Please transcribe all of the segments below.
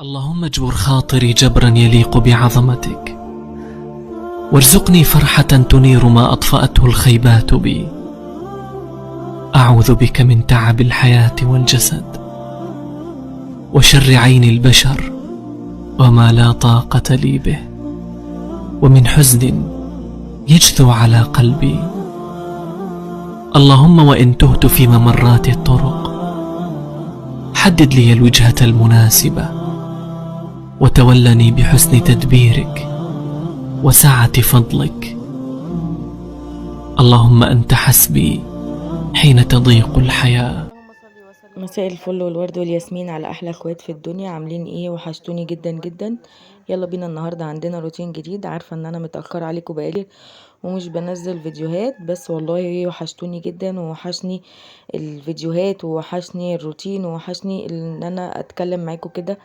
اللهم اجبر خاطري جبرا يليق بعظمتك، وارزقني فرحة تنير ما أطفأته الخيبات بي. أعوذ بك من تعب الحياة والجسد، وشر عين البشر وما لا طاقة لي به، ومن حزن يجثو على قلبي. اللهم وإن تهت في ممرات الطرق، حدد لي الوجهة المناسبة، وتولني بحسن تدبيرك وسعة فضلك. اللهم أنت حسبي حين تضيق الحياة. مساء الفل والورد والياسمين على احلى اخوات في الدنيا. عاملين ايه؟ وحشتوني جدا جدا. يلا بينا، النهارده عندنا روتين جديد. عارفه ان انا متاخره عليكم بقالي ومش بنزل فيديوهات، بس والله وحشتوني جدا، ووحشني الفيديوهات، ووحشني الروتين، ووحشني ان انا اتكلم معاكم كده.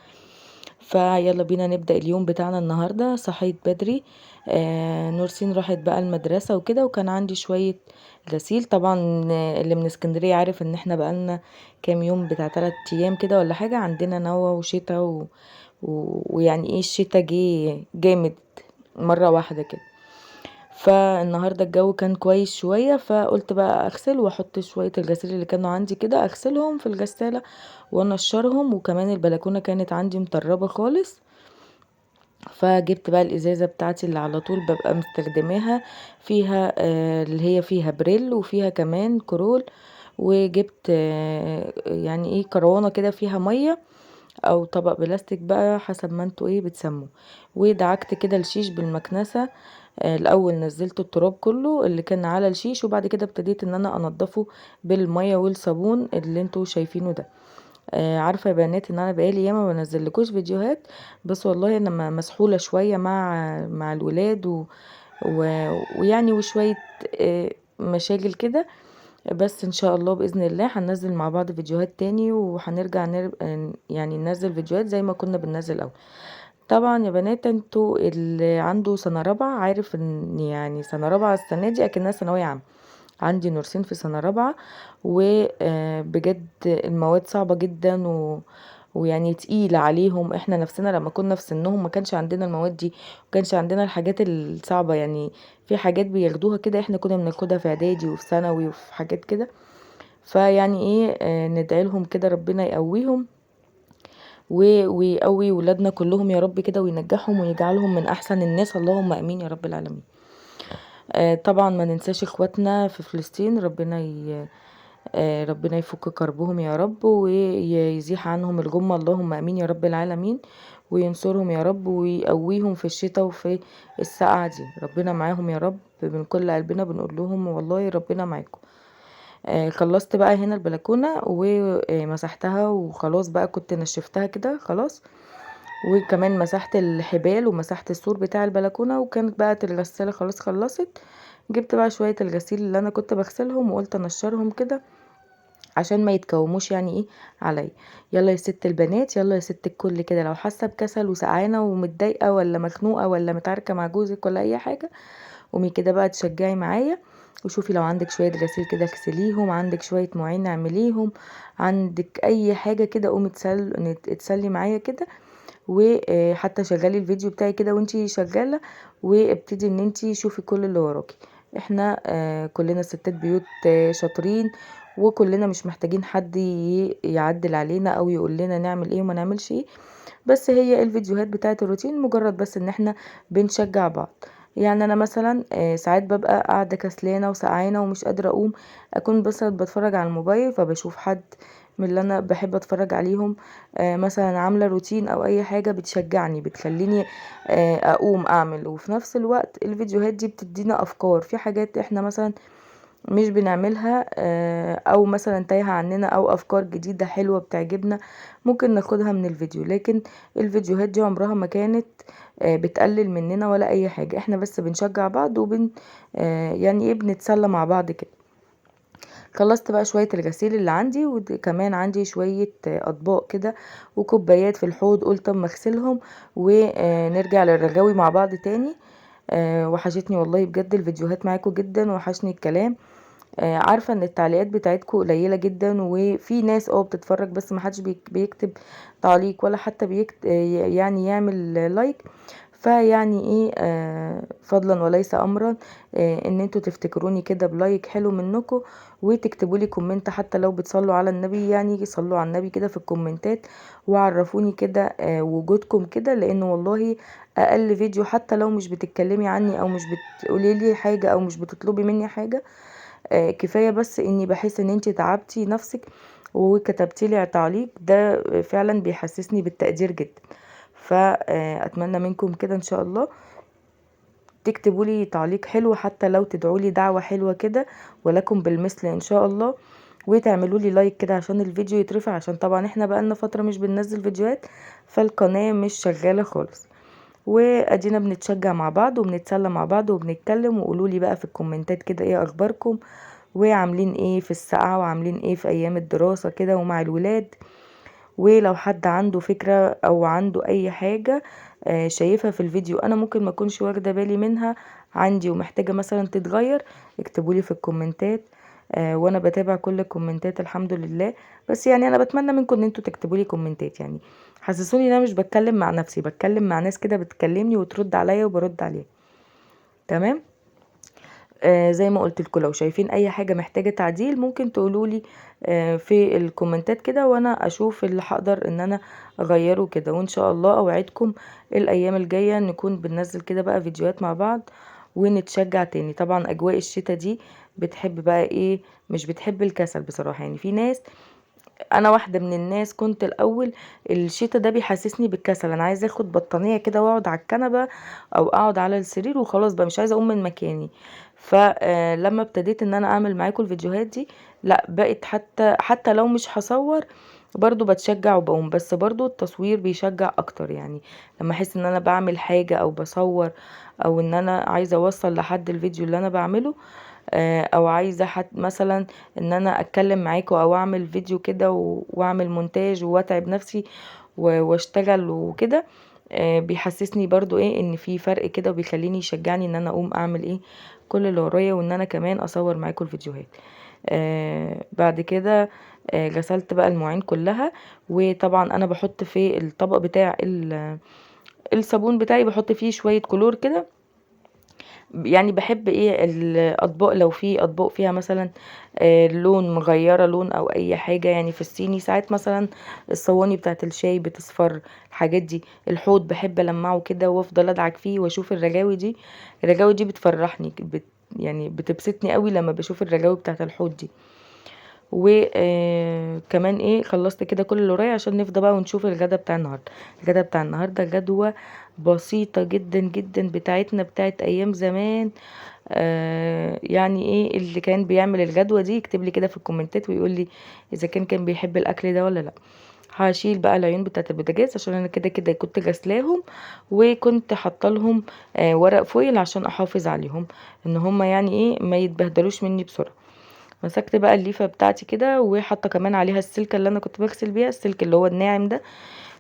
فيلا بينا نبدأ اليوم بتاعنا. النهاردة صحيت بدري. نورسين راحت بقى المدرسة وكده، وكان عندي شوية غسيل. طبعا اللي من اسكندرية عارف ان احنا بقالنا كام يوم، بتاع 3 ايام كده ولا حاجة، عندنا نوة وشتا ويعني ايه، الشتا جه جامد مرة واحدة كده. فالنهارده الجو كان كويس شويه، فقلت بقى اغسل واحط شويه الغسيل اللي كانوا عندي كده، اغسلهم في الغساله وانشرهم. وكمان البلكونه كانت عندي مطربه خالص، فجبت بقى الازازه بتاعتي اللي على طول ببقى مستخدماها، فيها اللي هي فيها بريل وفيها كمان كرول. وجبت يعني ايه، كروانه كده فيها ميه او طبق بلاستيك بقى حسب ما انتوا ايه بتسموا. ودعكت كده الشيش بالمكنسة. الاول نزلت التراب كله اللي كان على الشيش، وبعد كده ابتديت ان انا انضفه بالمية والصابون اللي انتوا شايفينه ده. عارفة يا بنات ان انا بقالي ياما ما بنزلكوش فيديوهات، بس والله انا مسحولة شوية مع الولاد ويعني وشوية مشاغل كده. بس ان شاء الله باذن الله هننزل مع بعض فيديوهات تاني، وهنرجع يعني ننزل فيديوهات زي ما كنا بننزل الاول. طبعا يا بنات، انتوا اللي عنده سنه رابعه عارف ان يعني سنه رابعه السنه دي اكنها ثانويه عامه. عندي نورسين في سنه رابعه، وبجد المواد صعبه جدا ويعني تقيلة عليهم. احنا نفسنا لما كنا في سنهم ما كانش عندنا المواد دي، ما كانش عندنا الحاجات الصعبة. يعني في حاجات بياخدوها كده احنا كنا بناخدها في اعدادي وفي ثانوي وفي حاجات كده. فيعني ايه، ندعي لهم كده ربنا يقويهم ويقوي ولادنا كلهم يا رب كده، وينجحهم ويجعلهم من احسن الناس، اللهم امين يا رب العالمين. طبعا ما ننساش اخواتنا في فلسطين، ربنا يفك كربهم يا رب، ويزيح عنهم الغمة، اللهم امين يا رب العالمين. وينصرهم يا رب، ويقويهم في الشتاء وفي السقعة دي. ربنا معاهم يا رب، من كل قلبنا بنقول لهم والله ربنا معاكم. خلصت بقى هنا البلكونة ومسحتها وخلاص بقى، كنت نشفتها كده خلاص. وكمان مسحت الحبال ومسحت السور بتاع البلكونة، وكانت بقى الغسالة خلاص خلصت. جبت بقى شوية الغسيل اللي انا كنت بغسلهم، وقلت انشرهم كده عشان ما يتكوموش يعني ايه عليا. يلا يا ست البنات، يلا يا ست الكل كده، لو حاسه بكسل وسقعانه ومتضايقه ولا مخنوقه ولا متعاركه مع جوزك ولا اي حاجه، قومي كده بقى تشجعي معايا. وشوفي لو عندك شويه غسيل كده اغسليهم، عندك شويه مواعين اعمليهم، عندك اي حاجه كده قومي اتسلي معايا كده. وحتى شغلي الفيديو بتاعي كده وانتي شغاله، وابتدي ان انتي شوفي كل اللي وراكي. احنا كلنا ستات بيوت شاطرين، وكلنا مش محتاجين حد يعدل علينا او يقول لنا نعمل ايه وما نعملش ايه. بس هي الفيديوهات بتاعت الروتين مجرد بس ان احنا بنشجع بعض. يعني انا مثلا ساعات ببقى قاعده كسلانه وسقعانه ومش قادره اقوم، اكون بس بتفرج على الموبايل، فبشوف حد من اللي انا بحب اتفرج عليهم مثلا عامله روتين او اي حاجه بتشجعني، بتخليني اقوم اعمل. وفي نفس الوقت الفيديوهات دي بتدينا افكار في حاجات احنا مثلا مش بنعملها، او مثلا تايهة عننا، او افكار جديدة حلوة بتعجبنا ممكن ناخدها من الفيديو. لكن الفيديوهات دي عمرها ما كانت بتقلل مننا ولا اي حاجة، احنا بس بنشجع بعض يعني ايه، بنتسلى مع بعض كده. خلصت بقى شوية الغسيل اللي عندي، وكمان عندي شوية اطباق كده وكوبايات في الحوض، قلت اما اغسلهم ونرجع للرغاوي مع بعض تاني. وحشتني والله بجد الفيديوهات معاكم جدا، وحشني الكلام. عارفة ان التعليقات بتاعتكم قليلة جدا، وفي ناس بتتفرج بس محدش بيكتب تعليق ولا حتى يعني يعمل لايك. فيعني ايه فضلا وليس امرا ان انتوا تفتكروني كده بلايك حلو منكم، وتكتبوا لي كومنت حتى لو بتصلوا على النبي، يعني صلوا على النبي كده في الكومنتات، وعرفوني كده وجودكم كده، لانه والله اقل فيديو حتى لو مش بتتكلمي عني او مش بتقولي لي حاجة او مش بتطلبي مني حاجة، كفاية بس اني بحس ان انتي تعبتي نفسك وكتبتي لي تعليق، ده فعلا بيحسسني بالتقدير جدا. فاتمنى منكم كده ان شاء الله تكتبوا لي تعليق حلو، حتى لو تدعوا لي دعوة حلوة كده، ولكم بالمثل ان شاء الله، وتعملوا لي لايك كده عشان الفيديو يترفع، عشان طبعا احنا بقالنا فترة مش بننزل فيديوهات، فالقناة مش شغالة خالص. وادينا بنتشجع مع بعض وبنتسلى مع بعض وبنتكلم، وقولوا لي بقى في الكومنتات كده ايه اخباركم، وعاملين ايه في السقعة، وعاملين ايه في ايام الدراسة كده ومع الولاد. ولو حد عنده فكرة او عنده اي حاجة شايفها في الفيديو انا ممكن ما اكونش واخدة بالي منها عندي ومحتاجة مثلا تتغير، اكتبولي في الكومنتات. وانا بتابع كل الكومنتات الحمد لله. بس يعني انا بتمنى منكم ان انتوا تكتبولي كومنتات، يعني حسسوني ان انا مش بتكلم مع نفسي، بتكلم مع ناس كده بتكلمني وترد عليا وبرد عليها. تمام. زي ما قلت لكم، لو شايفين اي حاجة محتاجة تعديل ممكن تقولولي في الكومنتات كده، وانا اشوف اللي هقدر ان انا اغيره كده. وان شاء الله اوعدكم الايام الجاية نكون بننزل كده بقى فيديوهات مع بعض ونتشجع تاني. طبعا اجواء الشتا دي بتحب بقى ايه، مش بتحب الكسل بصراحة. يعني في ناس، انا واحده من الناس كنت الاول الشتا ده بيحسسني بالكسل، انا عايزه اخد بطانيه كده واقعد على الكنبه او اقعد على السرير وخلاص بقى، مش عايزه اقوم من مكاني. فلما ابتديت ان انا اعمل معاكم الفيديوهات دي، لا بقيت حتى لو مش هصور برضو بتشجع وبقوم، بس برضو التصوير بيشجع اكتر. يعني لما احس ان انا بعمل حاجه او بصور، او ان انا عايزه اوصل لحد الفيديو اللي انا بعمله، او عايزه مثلا ان انا اتكلم معاكم او اعمل فيديو كده واعمل مونتاج واتعب نفسي واشتغل وكده، بيحسسني برضو ايه ان في فرق كده، وبيخليني يشجعني ان انا اقوم اعمل ايه كل اللي ورايا، وان انا كمان اصور معاكم الفيديوهات. بعد كده غسلت بقى المواعين كلها. وطبعا انا بحط في الطبق بتاع الصابون بتاعي، بحط فيه شوية كلور كده. يعني بحب ايه الاطباق، لو في اطباق فيها مثلا لون مغيره لون او اي حاجه، يعني في الصيني ساعات مثلا الصواني بتاعت الشاي بتصفر، الحاجات دي. الحوض بحب المعه كده وافضل ادعك فيه واشوف الرجاوي دي. الرجاوي دي بتفرحني، يعني بتبسطني قوي لما بشوف الرجاوي بتاعت الحوض دي. وكمان ايه خلصت كده كل اللي ورايا عشان نفضى بقى ونشوف الغدا بتاع النهارده. الغدا بتاع النهارده غدوه بسيطه جدا جدا بتاعتنا بتاعت ايام زمان. يعني ايه اللي كان بيعمل الغدوه دي يكتب لي كده في الكومنتات ويقول لي اذا كان بيحب الاكل ده ولا لا. هشيل بقى العيون بتاعت البوتاجاز عشان انا كده كده كنت غسلاهم، وكنت حاطه لهم ورق فويل عشان احافظ عليهم ان هما يعني ايه ما يتبهدلوش مني بسرعه. مسكت بقى الليفه بتاعتي كده وحاطه كمان عليها السلك اللي انا كنت بغسل بيها، السلك اللي هو الناعم ده.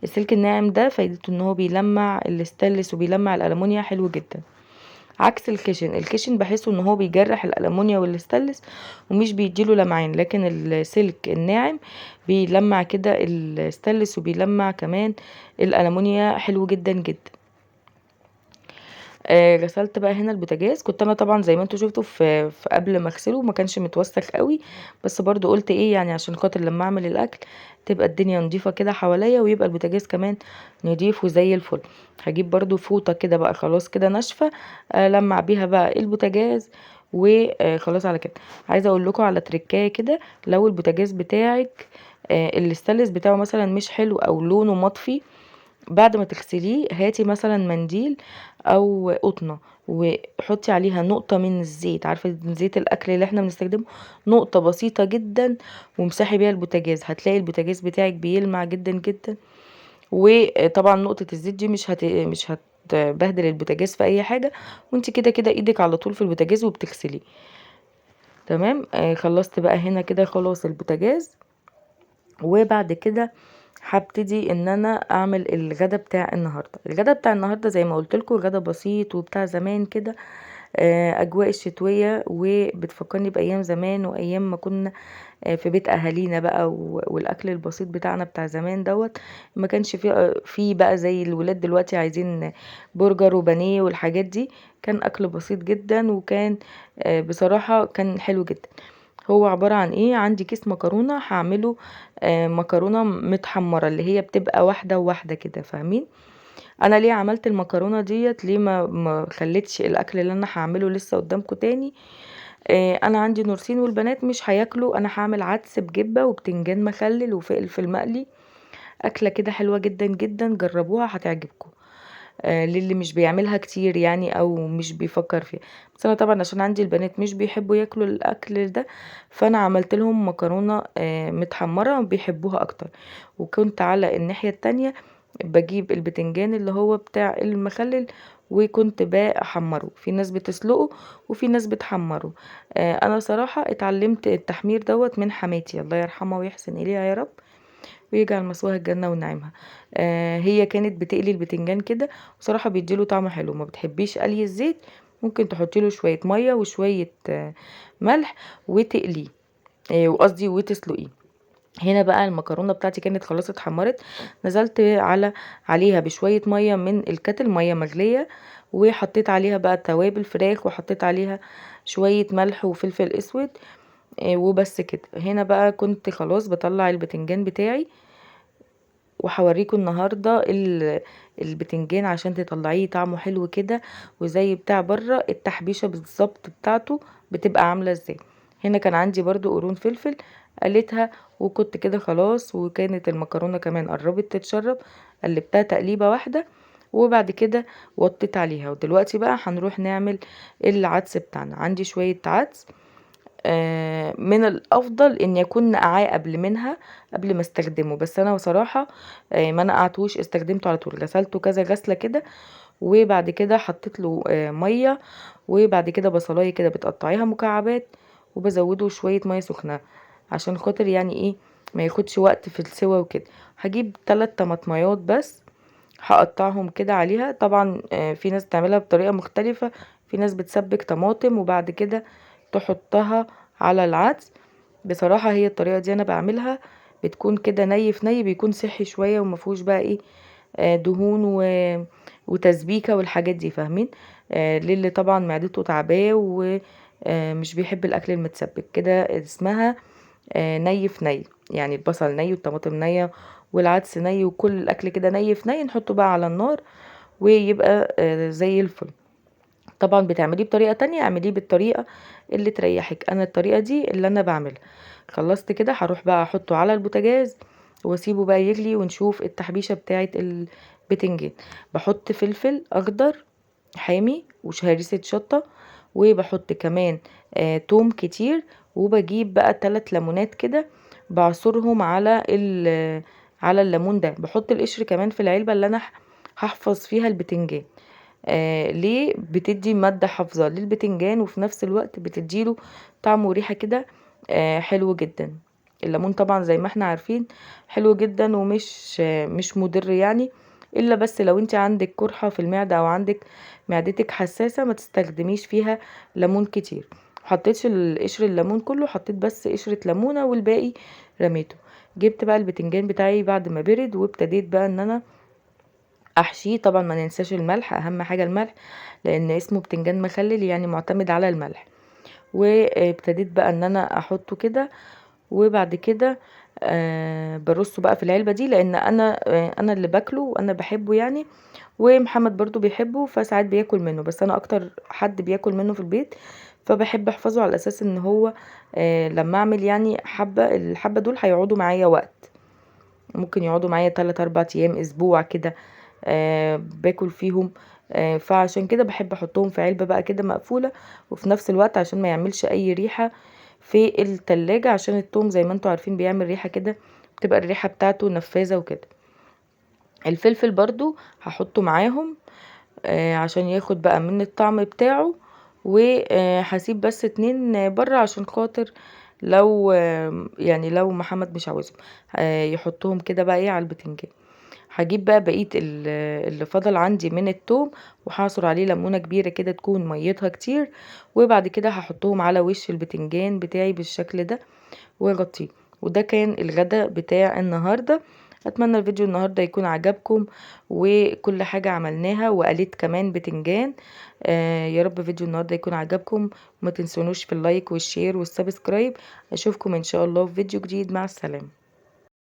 السلك الناعم ده فايدته ان هو بيلمع الاستانلس وبيلمع الالومنيا حلو جدا، عكس الخشن بحسه ان هو بيجرح الالومنيا والاستانلس ومش بيديله لمعان. لكن السلك الناعم بيلمع كده الاستانلس وبيلمع كمان الالومنيا حلو جدا جدا. غسلت بقى هنا البوتاجاز. كنت انا طبعا زي ما انتوا شفتوا في قبل ما اغسله ما كانش متوسخ قوي، بس برضو قلت ايه يعني عشان خاطر لما اعمل الاكل تبقى الدنيا نظيفه كده حواليا، ويبقى البوتاجاز كمان نضيف وزي الفل. هجيب برضو فوطه كده بقى خلاص كده ناشفه لمع بيها بقى البوتاجاز وخلاص على كده. عايزه اقول لكم على تريكايه كده، لو البوتاجاز بتاعك الاستانلس بتاعه مثلا مش حلو او لونه مطفي، بعد ما تغسليه هاتي مثلا منديل او قطنه وحطي عليها نقطه من الزيت، عارفه زيت الاكل اللي احنا بنستخدمه، نقطه بسيطه جدا، وامسحي بيها البوتاجاز، هتلاقي البوتاجاز بتاعك بيلمع جدا جدا. وطبعا نقطه الزيت دي مش هتبهدل البوتاجاز في اي حاجه، وانت كده كده ايدك على طول في البوتاجاز وبتغسليه. تمام. خلصت بقى هنا كده خلاص البوتاجاز. وبعد كده هبتدي ان انا اعمل الغدا بتاع النهارده. الغدا بتاع النهارده زي ما قلت لكم غدا بسيط وبتاع زمان كده. اجواء الشتوية، وبتفكرني بايام زمان وايام ما كنا في بيت اهالينا بقى، والاكل البسيط بتاعنا بتاع زمان دوت. ما كانش فيه بقى زي الولاد دلوقتي عايزين برجر وبانيه والحاجات دي. كان اكل بسيط جدا، وكان بصراحة كان حلو جدا. هو عبارة عن ايه؟ عندي كيس مكرونة هعمله مكرونة متحمرة، اللي هي بتبقى واحدة وواحدة كده، فاهمين؟ انا ليه عملت المكرونة ديت؟ ليه ما خليتش الاكل اللي انا هعمله لسه قدامكم تاني؟ انا عندي نورسين والبنات مش هياكلوا. انا هعمل عدس بجبة وبتنجان مخلل وفلفل مقلي. اكلة كده حلوة جدا جدا، جربوها هتعجبكم. للي مش بيعملها كتير يعني او مش بيفكر فيها. بس انا طبعا عشان عندي البنات مش بيحبوا ياكلوا الاكل ده، فانا عملت لهم مكرونة متحمرة بيحبوها اكتر. وكنت على الناحية التانية بجيب البتنجان اللي هو بتاع المخلل، وكنت بحمره. في ناس بتسلقه وفي ناس بتحمره. انا صراحة اتعلمت التحمير دوت من حماتي، الله يرحمها ويحسن اليها يا رب، ويجعل مثواها الجنة ونعيمها. هي كانت بتقلي البتنجان كده، وصراحة بيديله طعم حلو. ما بتحبيش قلي الزيت، ممكن تحطي له شوية مية وشوية ملح وتقليه، وقصدي وتسلقيه. هنا بقى المكرونه بتاعتي كانت خلاص اتحمرت، نزلت عليها بشويه ميه من الكتل، ميه مغليه، وحطيت عليها بقى توابل فراخ، وحطيت عليها شويه ملح وفلفل اسود. وبس كده. هنا بقى كنت خلاص بطلع البتنجان بتاعي، وهوريكم النهارده البتنجان عشان تطلعيه طعمه حلو كده وزي بتاع بره. التحبيشه بالظبط بتاعته بتبقى عامله ازاي. هنا كان عندي برضو قرون فلفل قليتها، وكنت كده خلاص، وكانت المكرونه كمان قربت تتشرب. قلبتها تقليبه واحده، وبعد كده وطيت عليها. ودلوقتي بقى هنروح نعمل العدس بتاعنا. عندي شويه عدس. من الافضل ان يكون نقعاه قبل ما استخدمه، بس انا بصراحه ما نقعتوش، استخدمته على طول، غسلته كذا غسله كده. وبعد كده حطيت له ميه، وبعد كده بصلايه كده بتقطعيها مكعبات، وبزوده شويه ميه سخنه عشان خاطر يعني ايه ما ياخدش وقت في السوا وكده. هجيب 3 طماطميات بس، هقطعهم كده عليها. طبعا في ناس بتعملها بطريقه مختلفه، في ناس بتسبك طماطم وبعد كده تحطها على العدس. بصراحة هي الطريقة دي انا بعملها، بتكون كده ني في ني، بيكون صحي شوية ومفهوش بقى ايه دهون وتسبيكة والحاجات دي، فاهمين؟ للي طبعا معدته تعباه ومش بيحب الاكل المتسبك كده، اسمها ني في ني. يعني البصل ني والطماطم نية والعدس ني وكل الاكل كده ني في ني، نحطه بقى على النار ويبقى زي الفل. طبعا بتعمليه بطريقة تانية، اعمليه بالطريقة اللي تريحك. انا الطريقة دي اللي انا بعملها. خلصت كده هروح بقى احطه على البوتاجاز واسيبه بقى يغلي، ونشوف التحبيشة بتاعة البتنجان. بحط فلفل اخضر حامي وهريسة شطة، وبحط كمان توم كتير، وبجيب بقى 3 ليمونات كده بعصرهم على الليمون ده. بحط القشر كمان في العلبة اللي انا هحفظ فيها البتنجان. ليه؟ بتدي مادة حافظة للبتنجان، وفي نفس الوقت بتديله طعم وريحة كده حلو جدا. الليمون طبعا زي ما احنا عارفين حلو جدا، ومش مش مضر يعني، الا بس لو انت عندك قرحة في المعدة او عندك معدتك حساسة ما تستخدميش فيها ليمون كتير. حطيتش القشر الليمون كله، حطيت بس قشرة ليمونة والباقي رميته. جبت بقى البتنجان بتاعي بعد ما برد، وابتديت بقى ان انا احشيه. طبعا ما ننساش الملح، اهم حاجة الملح، لان اسمه بتنجان مخلل يعني معتمد على الملح. وابتديت بقى ان انا احطه كده، وبعد كده برصه بقى في العلبة دي، لان انا اللي باكله وانا بحبه يعني، ومحمد برضو بيحبه فساعات بياكل منه، بس انا اكتر حد بياكل منه في البيت. فبحب احفظه على اساس ان هو لما اعمل يعني الحبة دول هيقعدوا معايا وقت، ممكن يقعدوا معايا 3 4 ايام اسبوع كده باكل فيهم. فعشان كده بحب احطهم في علبة بقى كده مقفولة، وفي نفس الوقت عشان ما يعملش اي ريحة في التلاجة، عشان التوم زي ما انتوا عارفين بيعمل ريحة كده، بتبقى الريحة بتاعته نفاذة وكده. الفلفل برضو هحطه معاهم عشان ياخد بقى من الطعم بتاعه. وهسيب بس 2 بره عشان خاطر لو يعني لو محمد مش عاوزهم يحطهم كده بقى ايه على البتنجان. هجيب بقى بقية اللي فضل عندي من التوم وهعصر عليه ليمونة كبيرة كده تكون ميتها كتير، وبعد كده هحطهم على وش البتنجان بتاعي بالشكل ده واغطيه. وده كان الغدا بتاع النهاردة. اتمنى الفيديو النهاردة يكون عجبكم وكل حاجة عملناها، وقليت كمان بتنجان. يا رب فيديو النهاردة يكون عجبكم، وما تنسونوش في اللايك والشير والسبسكرايب. اشوفكم ان شاء الله في فيديو جديد. مع السلامة.